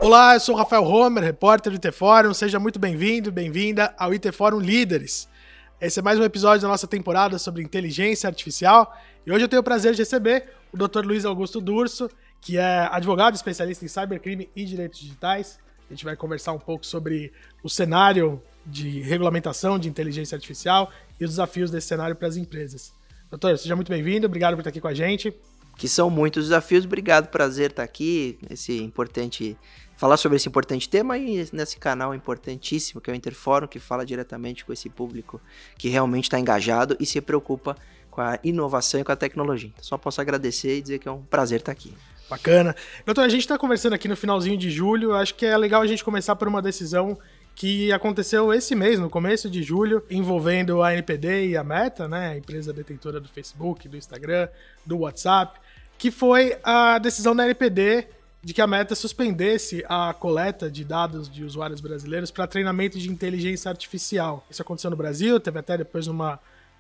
Olá, eu sou o Rafael Homer, repórter do IT Forum. Seja muito bem-vindo, bem-vinda ao IT Forum Líderes. Esse é mais um episódio da nossa temporada sobre inteligência artificial. E hoje eu tenho o prazer de receber o Dr. Luiz Augusto Durso, que é advogado especialista em cybercrime e direitos digitais. A gente vai conversar um pouco sobre o cenário de regulamentação de inteligência artificial e os desafios desse cenário para as empresas. Doutor, seja muito bem-vindo, obrigado por estar aqui com a gente. Que são muitos desafios, obrigado, prazer estar aqui, falar sobre esse importante tema e nesse canal importantíssimo que é o Interforum, que fala diretamente com esse público que realmente está engajado e se preocupa com a inovação e com a tecnologia. Então, só posso agradecer e dizer que é um prazer estar aqui. Bacana. Doutor, a gente está conversando aqui no finalzinho de julho, acho que é legal a gente começar por uma decisão que aconteceu esse mês, no começo de julho, envolvendo a NPD e a Meta, né, a empresa detentora do Facebook, do Instagram, do WhatsApp, que foi a decisão da NPD de que a Meta suspendesse a coleta de dados de usuários brasileiros para treinamento de inteligência artificial. Isso aconteceu no Brasil, teve até depois não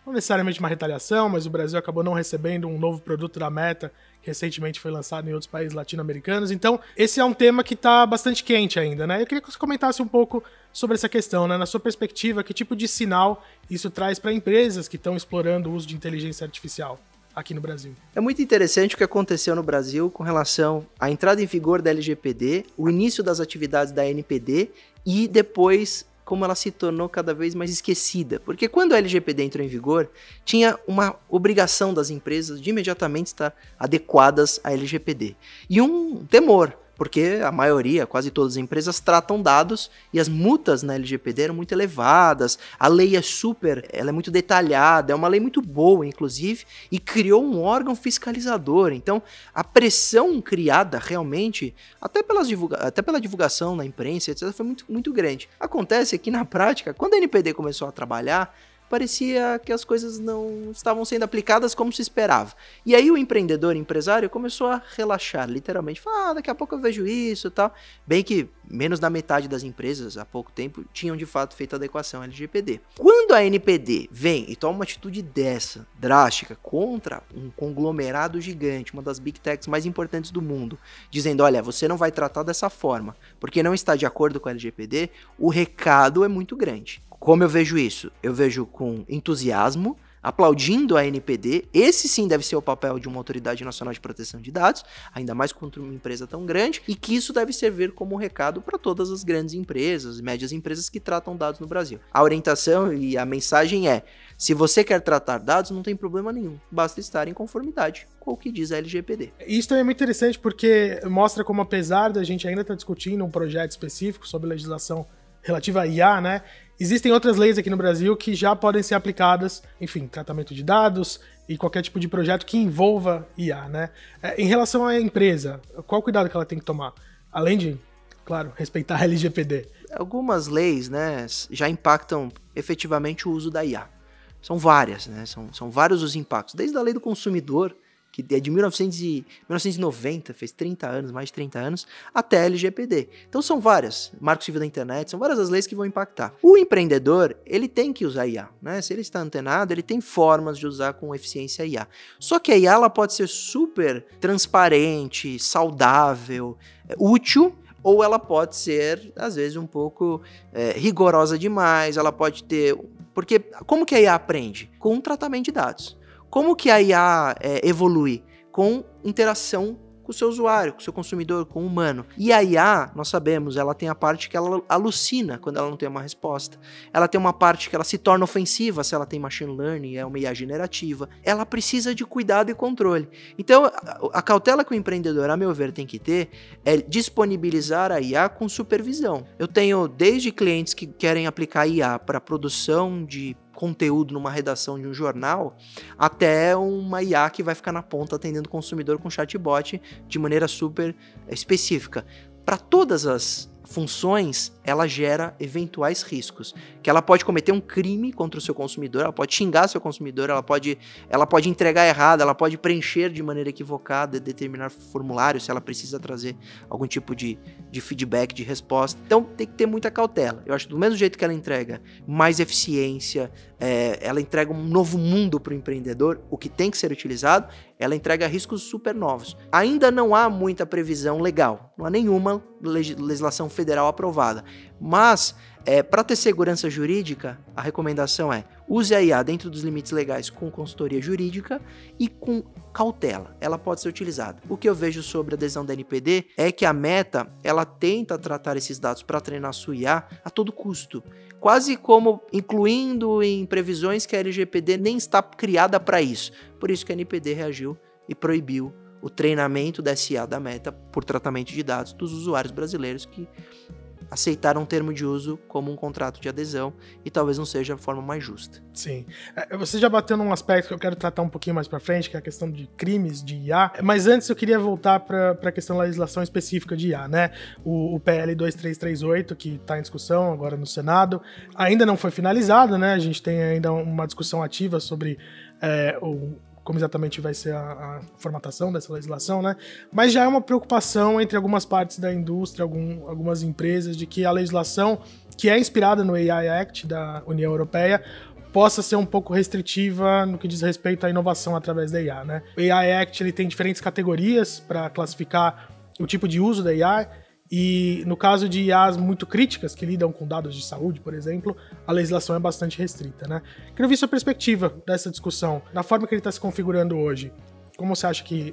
necessariamente uma retaliação, mas o Brasil acabou não recebendo um novo produto da Meta, que recentemente foi lançado em outros países latino-americanos. Então, esse é um tema que está bastante quente ainda, né? Eu queria que você comentasse um pouco sobre essa questão, né? Na sua perspectiva, que tipo de sinal isso traz para empresas que estão explorando o uso de inteligência artificial aqui no Brasil? É muito interessante o que aconteceu no Brasil com relação à entrada em vigor da LGPD, o início das atividades da NPD e depois como ela se tornou cada vez mais esquecida. Porque quando a LGPD entrou em vigor, tinha uma obrigação das empresas de imediatamente estar adequadas à LGPD. E um temor, porque a maioria, quase todas as empresas, tratam dados e as multas na LGPD eram muito elevadas, a lei ela é muito detalhada, é uma lei muito boa, inclusive, e criou um órgão fiscalizador. Então, a pressão criada realmente, até pela divulgação na imprensa, etc., foi muito, muito grande. Acontece que, na prática, quando a NPD começou a trabalhar, parecia que as coisas não estavam sendo aplicadas como se esperava. E aí o empresário começou a relaxar, literalmente. Falar, daqui a pouco eu vejo isso e tal. Bem que menos da metade das empresas, há pouco tempo, tinham de fato feito a adequação à LGPD. Quando a NPD vem e toma uma atitude dessa, drástica, contra um conglomerado gigante, uma das big techs mais importantes do mundo, dizendo, olha, você não vai tratar dessa forma, porque não está de acordo com a LGPD, o recado é muito grande. Como eu vejo isso? Eu vejo com entusiasmo, aplaudindo a NPD. Esse sim deve ser o papel de uma autoridade nacional de proteção de dados, ainda mais contra uma empresa tão grande, e que isso deve servir como recado para todas as grandes empresas, médias empresas que tratam dados no Brasil. A orientação e a mensagem é, se você quer tratar dados, não tem problema nenhum, basta estar em conformidade com o que diz a LGPD. Isso também é muito interessante porque mostra como, apesar da gente ainda estar discutindo um projeto específico sobre legislação relativa à IA, né? Existem outras leis aqui no Brasil que já podem ser aplicadas, enfim, tratamento de dados e qualquer tipo de projeto que envolva IA, né? Em relação à empresa, qual o cuidado que ela tem que tomar? Além de, claro, respeitar a LGPD. Algumas leis, né, já impactam efetivamente o uso da IA. São várias, né? São vários os impactos. Desde a lei do consumidor, que é de 1990, fez 30 anos, mais de 30 anos, até a LGPD. Então são várias, Marco Civil da Internet, são várias as leis que vão impactar. O empreendedor, ele tem que usar IA, né? Se ele está antenado, ele tem formas de usar com eficiência a IA. Só que a IA ela pode ser super transparente, saudável, útil, ou ela pode ser, às vezes, um pouco rigorosa demais, ela pode ter... Porque como que a IA aprende? Com um tratamento de dados. Como que a IA evolui? Com interação com o seu usuário, com o seu consumidor, com o humano. E a IA, nós sabemos, ela tem a parte que ela alucina quando ela não tem uma resposta. Ela tem uma parte que ela se torna ofensiva se ela tem machine learning, é uma IA generativa. Ela precisa de cuidado e controle. Então, a cautela que o empreendedor, a meu ver, tem que ter é disponibilizar a IA com supervisão. Eu tenho desde clientes que querem aplicar IA para produção de conteúdo numa redação de um jornal, até uma IA que vai ficar na ponta atendendo o consumidor com chatbot de maneira super específica. Para todas as funções, ela gera eventuais riscos, que ela pode cometer um crime contra o seu consumidor, ela pode xingar seu consumidor, ela pode entregar errado, ela pode preencher de maneira equivocada determinar formulário se ela precisa trazer algum tipo de feedback, de resposta. Então tem que ter muita cautela. Eu acho que do mesmo jeito que ela entrega mais eficiência, ela entrega um novo mundo para o empreendedor, o que tem que ser utilizado, ela entrega riscos super novos. Ainda não há muita previsão legal, não há nenhuma legislação federal aprovada. Mas, para ter segurança jurídica, a recomendação é use a IA dentro dos limites legais com consultoria jurídica e com cautela. Ela pode ser utilizada. O que eu vejo sobre a adesão da NPD é que a Meta, ela tenta tratar esses dados para treinar a sua IA a todo custo. Quase como incluindo em previsões que a LGPD nem está criada para isso. Por isso que a NPD reagiu e proibiu o treinamento da SA da Meta por tratamento de dados dos usuários brasileiros que aceitaram um termo de uso como um contrato de adesão e talvez não seja a forma mais justa. Sim. Você já bateu num aspecto que eu quero tratar um pouquinho mais pra frente, que é a questão de crimes de IA, mas antes eu queria voltar para a questão da legislação específica de IA, né? O PL 2338, que está em discussão agora no Senado, ainda não foi finalizado, né? A gente tem ainda uma discussão ativa sobre como exatamente vai ser a formatação dessa legislação, né? Mas já é uma preocupação entre algumas partes da indústria, algumas empresas, de que a legislação que é inspirada no AI Act da União Europeia possa ser um pouco restritiva no que diz respeito à inovação através da IA, né? O AI Act ele tem diferentes categorias para classificar o tipo de uso da IA, e no caso de IAs muito críticas, que lidam com dados de saúde, por exemplo, a legislação é bastante restrita, né? Queria ouvir sua perspectiva dessa discussão, da forma que ele está se configurando hoje. Como você acha que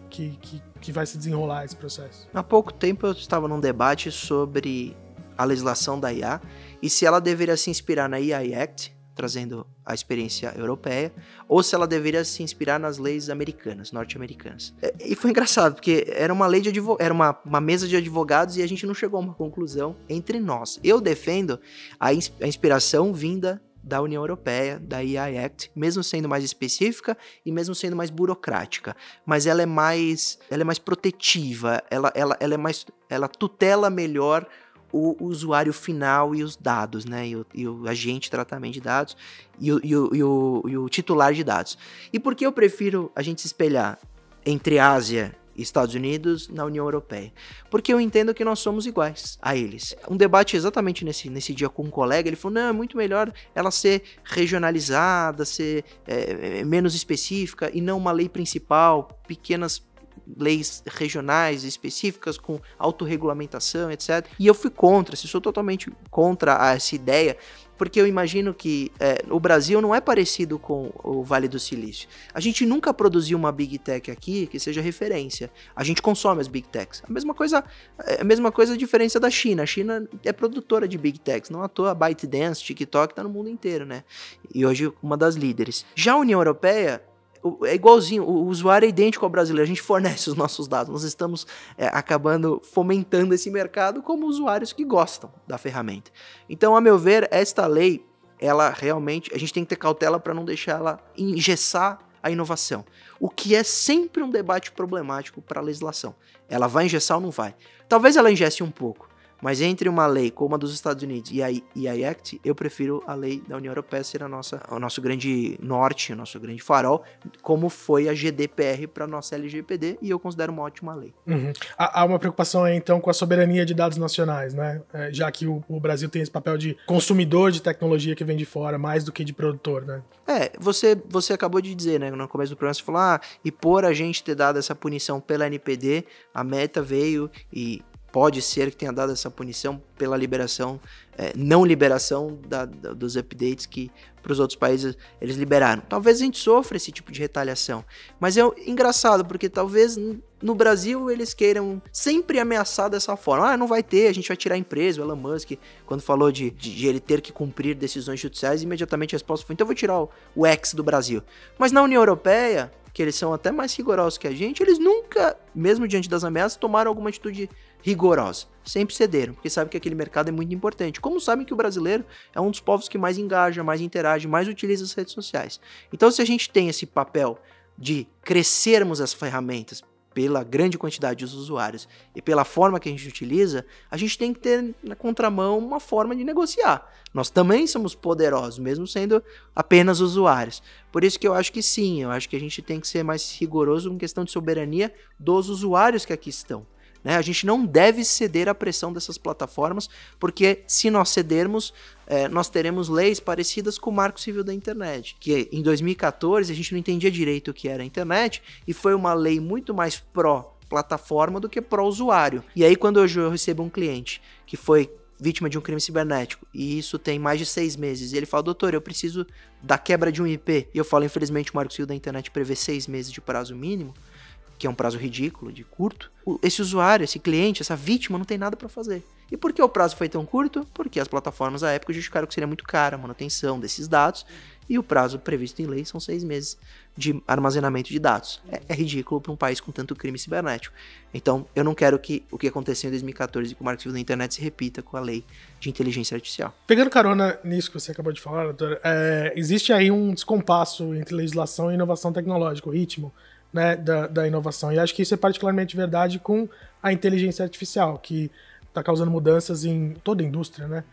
vai se desenrolar esse processo? Há pouco tempo eu estava num debate sobre a legislação da IA e se ela deveria se inspirar na AI Act, trazendo a experiência europeia, ou se ela deveria se inspirar nas leis americanas, norte-americanas. E foi engraçado, porque era uma lei de era uma mesa de advogados e a gente não chegou a uma conclusão entre nós. Eu defendo a inspiração vinda da União Europeia, da AI Act, mesmo sendo mais específica e mesmo sendo mais burocrática, mas ela é mais protetiva, ela tutela melhor o usuário final e os dados, né? E o agente de tratamento de dados e o titular de dados. E por que eu prefiro a gente se espelhar entre Ásia e Estados Unidos na União Europeia? Porque eu entendo que nós somos iguais a eles. Um debate exatamente nesse dia com um colega, ele falou, não, é muito melhor ela ser regionalizada, ser menos específica e não uma lei principal, pequenas leis regionais específicas com autorregulamentação, etc. E eu fui contra, sou totalmente contra essa ideia, porque eu imagino que o Brasil não é parecido com o Vale do Silício. A gente nunca produziu uma Big Tech aqui que seja referência. A gente consome as Big Techs. A mesma coisa a diferença da China. A China é produtora de Big Techs. Não à toa a ByteDance, TikTok está no mundo inteiro, né? E hoje uma das líderes. Já a União Europeia é igualzinho, o usuário é idêntico ao brasileiro, a gente fornece os nossos dados, nós estamos acabando fomentando esse mercado como usuários que gostam da ferramenta. Então, a meu ver, esta lei, ela realmente, a gente tem que ter cautela para não deixar ela engessar a inovação, o que é sempre um debate problemático para a legislação. Ela vai engessar ou não vai? Talvez ela engesse um pouco, mas entre uma lei como a dos Estados Unidos e a AI Act, eu prefiro a lei da União Europeia ser o nosso grande norte, o nosso grande farol, como foi a GDPR para a nossa LGPD, e eu considero uma ótima lei. Uhum. Há uma preocupação aí, então, com a soberania de dados nacionais, né? Já que o Brasil tem esse papel de consumidor de tecnologia que vem de fora, mais do que de produtor, né? Você acabou de dizer, né? No começo do programa, você falou, e por a gente ter dado essa punição pela NPD, a Meta veio e pode ser que tenha dado essa punição pela liberação, não liberação dos updates que para os outros países eles liberaram. Talvez a gente sofra esse tipo de retaliação, mas é engraçado, porque talvez no Brasil eles queiram sempre ameaçar dessa forma. Não vai ter, a gente vai tirar a empresa. O Elon Musk, quando falou de ele ter que cumprir decisões judiciais, imediatamente a resposta foi, então eu vou tirar o X do Brasil. Mas na União Europeia, que eles são até mais rigorosos que a gente, eles nunca, mesmo diante das ameaças, tomaram alguma atitude rigorosa. Sempre cederam, porque sabem que aquele mercado é muito importante. Como sabem que o brasileiro é um dos povos que mais engaja, mais interage, mais utiliza as redes sociais. Então, se a gente tem esse papel de crescermos as ferramentas pela grande quantidade de usuários e pela forma que a gente utiliza, a gente tem que ter na contramão uma forma de negociar. Nós também somos poderosos, mesmo sendo apenas usuários. Por isso que eu acho que sim, eu acho que a gente tem que ser mais rigoroso em questão de soberania dos usuários que aqui estão. A gente não deve ceder à pressão dessas plataformas, porque se nós cedermos, nós teremos leis parecidas com o Marco Civil da Internet, que em 2014 a gente não entendia direito o que era a internet, e foi uma lei muito mais pró plataforma do que pró-usuário. E aí, quando eu recebo um cliente que foi vítima de um crime cibernético, e isso tem mais de 6 meses, e ele fala, doutor, eu preciso da quebra de um IP, e eu falo, infelizmente, o Marco Civil da Internet prevê 6 meses de prazo mínimo, que é um prazo ridículo, de curto, esse usuário, esse cliente, essa vítima não tem nada para fazer. E por que o prazo foi tão curto? Porque as plataformas à época justificaram que seria muito cara a manutenção desses dados, e o prazo previsto em lei são 6 meses de armazenamento de dados. É ridículo para um país com tanto crime cibernético. Então, eu não quero que o que aconteceu em 2014 com o Marco Civil da Internet se repita com a lei de inteligência artificial. Pegando carona nisso que você acabou de falar, doutor, existe aí um descompasso entre legislação e inovação tecnológica, o ritmo, né, da inovação. E acho que isso é particularmente verdade com a inteligência artificial, que está causando mudanças em toda a indústria, né?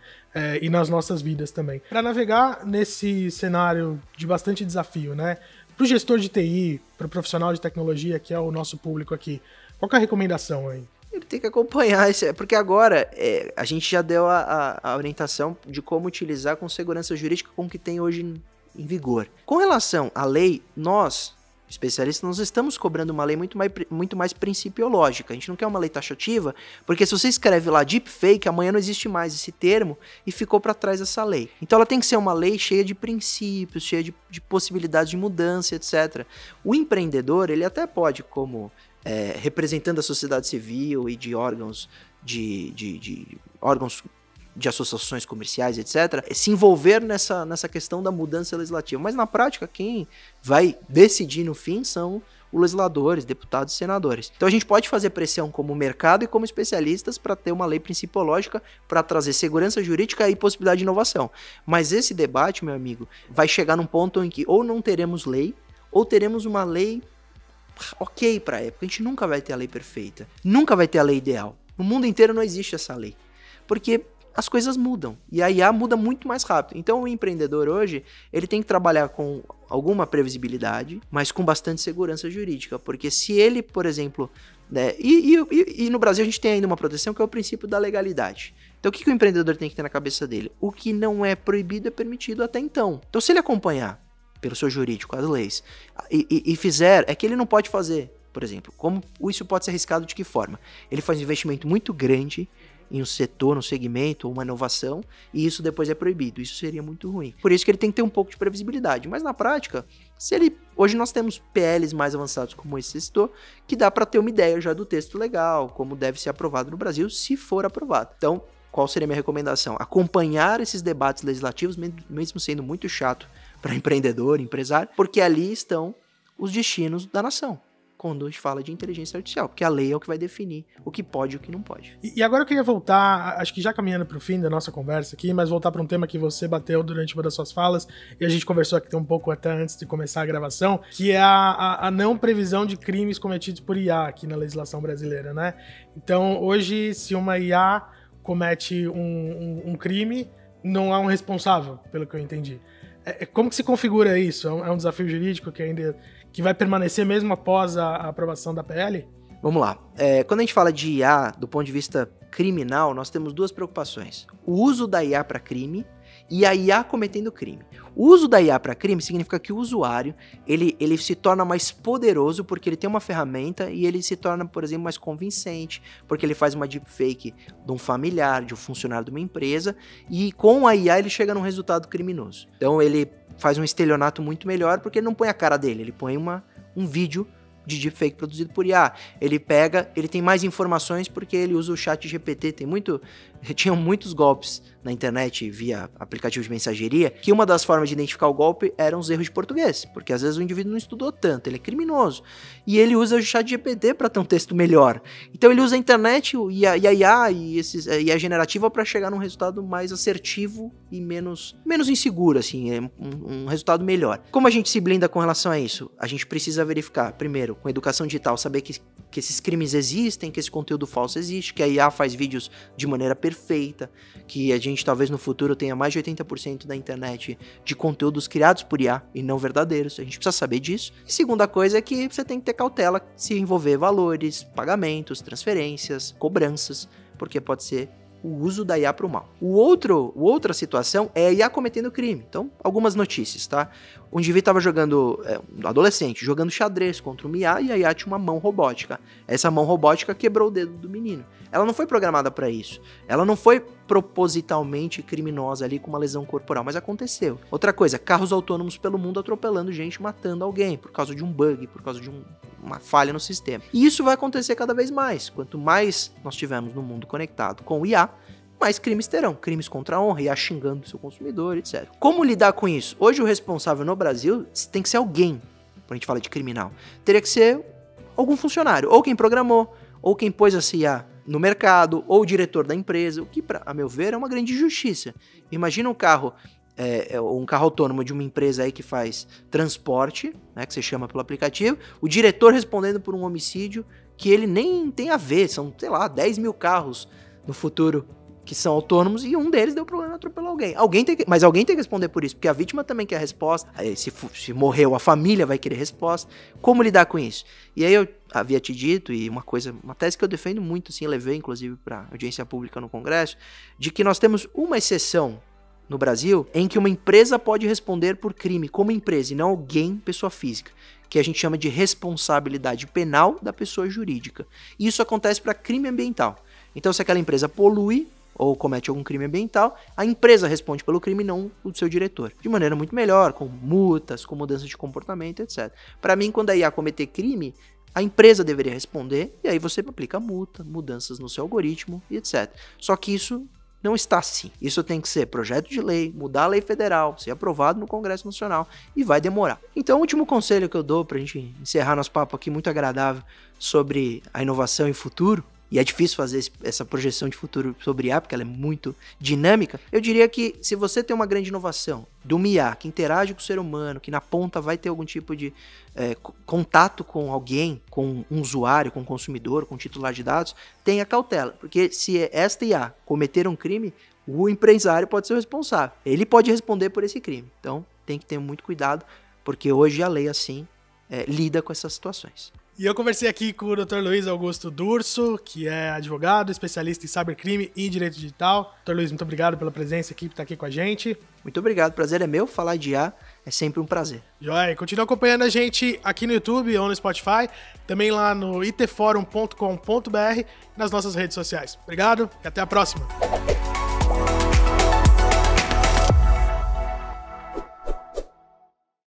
E nas nossas vidas também. Para navegar nesse cenário de bastante desafio, né? Para o gestor de TI, para o profissional de tecnologia, que é o nosso público aqui, qual que é a recomendação aí? Ele tem que acompanhar isso, porque agora a gente já deu a orientação de como utilizar com segurança jurídica com o que tem hoje em vigor. Com relação à lei, nós, especialistas, nós estamos cobrando uma lei muito mais principiológica. A gente não quer uma lei taxativa, porque se você escreve lá deepfake, amanhã não existe mais esse termo e ficou para trás essa lei. Então ela tem que ser uma lei cheia de princípios, cheia de possibilidades de mudança, etc. O empreendedor, ele até pode, como representando a sociedade civil e de órgãos órgãos de associações comerciais, etc., se envolver nessa questão da mudança legislativa. Mas na prática, quem vai decidir no fim são os legisladores, deputados e senadores. Então a gente pode fazer pressão como mercado e como especialistas para ter uma lei principiológica para trazer segurança jurídica e possibilidade de inovação. Mas esse debate, meu amigo, vai chegar num ponto em que ou não teremos lei, ou teremos uma lei ok para a época. A gente nunca vai ter a lei perfeita. Nunca vai ter a lei ideal. No mundo inteiro não existe essa lei. Porque as coisas mudam, e a IA muda muito mais rápido. Então o empreendedor hoje, ele tem que trabalhar com alguma previsibilidade, mas com bastante segurança jurídica, porque se ele, por exemplo, né, e no Brasil a gente tem ainda uma proteção que é o princípio da legalidade. Então o que o empreendedor tem que ter na cabeça dele? O que não é proibido é permitido até então. Então se ele acompanhar pelo seu jurídico as leis e fizer, é que ele não pode fazer, por exemplo, como isso pode ser arriscado de que forma? Ele faz um investimento muito grande em um setor, um segmento, ou uma inovação, e isso depois é proibido. Isso seria muito ruim. Por isso que ele tem que ter um pouco de previsibilidade. Mas na prática, hoje nós temos PLs mais avançados como esse que citou, que dá para ter uma ideia já do texto legal, como deve ser aprovado no Brasil, se for aprovado. Então, qual seria a minha recomendação? Acompanhar esses debates legislativos, mesmo sendo muito chato para empreendedor, empresário, porque ali estão os destinos da nação, quando a gente fala de inteligência artificial, porque a lei é o que vai definir o que pode e o que não pode. E agora eu queria voltar, acho que já caminhando para o fim da nossa conversa aqui, mas voltar para um tema que você bateu durante uma das suas falas, e a gente conversou aqui um pouco até antes de começar a gravação, que é a não previsão de crimes cometidos por IA aqui na legislação brasileira, né? Então, hoje, se uma IA comete um crime, não há um responsável, pelo que eu entendi. Como que se configura isso? É um desafio jurídico que vai permanecer mesmo após a aprovação da PL? Vamos lá. Quando a gente fala de IA do ponto de vista criminal, nós temos duas preocupações. O uso da IA para crime e a IA cometendo crime. O uso da IA para crime significa que o usuário ele se torna mais poderoso porque ele tem uma ferramenta e ele se torna, por exemplo, mais convincente, porque ele faz uma deepfake de um familiar, de um funcionário de uma empresa, e com a IA ele chega num resultado criminoso. Então ele faz um estelionato muito melhor porque ele não põe a cara dele, ele põe um vídeo de deepfake produzido por IA. Ele tem mais informações porque ele usa o chat GPT. Tinham muitos golpes na internet via aplicativo de mensageria, que uma das formas de identificar o golpe eram os erros de português, porque às vezes o indivíduo não estudou tanto, ele é criminoso, e ele usa o chat GPT para ter um texto melhor. Então ele usa a internet e a IA e a generativa para chegar num resultado mais assertivo e menos inseguro, assim, um resultado melhor. Como a gente se blinda com relação a isso? A gente precisa verificar, primeiro, com educação digital, saber que esses crimes existem, que esse conteúdo falso existe, que a IA faz vídeos de maneira perfeita, que a gente talvez no futuro tenha mais de 80% da internet de conteúdos criados por IA e não verdadeiros. A gente precisa saber disso. E segunda coisa é que você tem que ter cautela se envolver valores, pagamentos, transferências, cobranças, porque pode ser o uso da IA para o mal. Outra situação é a IA cometendo crime. Então, algumas notícias, tá? O indivíduo estava jogando, adolescente, jogando xadrez contra uma IA e a IA tinha uma mão robótica. Essa mão robótica quebrou o dedo do menino. Ela não foi programada para isso. Ela não foi propositalmente criminosa ali com uma lesão corporal, mas aconteceu. Outra coisa, carros autônomos pelo mundo atropelando gente, matando alguém por causa de um bug, por causa de uma falha no sistema. E isso vai acontecer cada vez mais. Quanto mais nós tivermos no mundo conectado com o IA, mais crimes terão. Crimes contra a honra, IA xingando o seu consumidor, etc. Como lidar com isso? Hoje o responsável no Brasil tem que ser alguém, quando a gente fala de criminal. Teria que ser algum funcionário, ou quem programou, ou quem pôs essa IA no mercado, ou o diretor da empresa, o que, a meu ver, é uma grande injustiça. Imagina um carro autônomo de uma empresa aí que faz transporte, né, que você chama pelo aplicativo, o diretor respondendo por um homicídio que ele nem tem a ver, são, sei lá, 10 mil carros no futuro que são autônomos e um deles deu problema, atropelou alguém. Mas alguém tem que responder por isso, porque a vítima também quer a resposta. Aí, se morreu, a família vai querer resposta. Como lidar com isso? E aí eu havia te dito, e uma tese que eu defendo muito, assim, levei inclusive para audiência pública no Congresso, de que nós temos uma exceção no Brasil em que uma empresa pode responder por crime como empresa e não alguém, pessoa física, que a gente chama de responsabilidade penal da pessoa jurídica. E isso acontece para crime ambiental. Então, se aquela empresa polui ou comete algum crime ambiental, a empresa responde pelo crime, não o seu diretor. De maneira muito melhor, com multas, com mudança de comportamento, etc. Para mim, quando a IA cometer crime, a empresa deveria responder, e aí você aplica multa, mudanças no seu algoritmo, e etc. Só que isso não está assim. Isso tem que ser projeto de lei, mudar a lei federal, ser aprovado no Congresso Nacional, e vai demorar. Então, o último conselho que eu dou pra gente encerrar nosso papo aqui muito agradável sobre a inovação e futuro, e é difícil fazer essa projeção de futuro sobre IA, porque ela é muito dinâmica, eu diria que se você tem uma grande inovação do IA, que interage com o ser humano, que na ponta vai ter algum tipo de contato com alguém, com um usuário, com um consumidor, com um titular de dados, tenha cautela, porque se esta IA cometer um crime, o empresário pode ser o responsável. Ele pode responder por esse crime. Então, tem que ter muito cuidado, porque hoje a lei, assim, lida com essas situações. E eu conversei aqui com o Dr. Luiz Augusto Durso, que é advogado, especialista em cybercrime e direito digital. Dr. Luiz, muito obrigado pela presença aqui, por estar aqui com a gente. Muito obrigado, prazer é meu. Falar de IA é sempre um prazer. Joia, continua acompanhando a gente aqui no YouTube ou no Spotify, também lá no itforum.com.br e nas nossas redes sociais. Obrigado e até a próxima.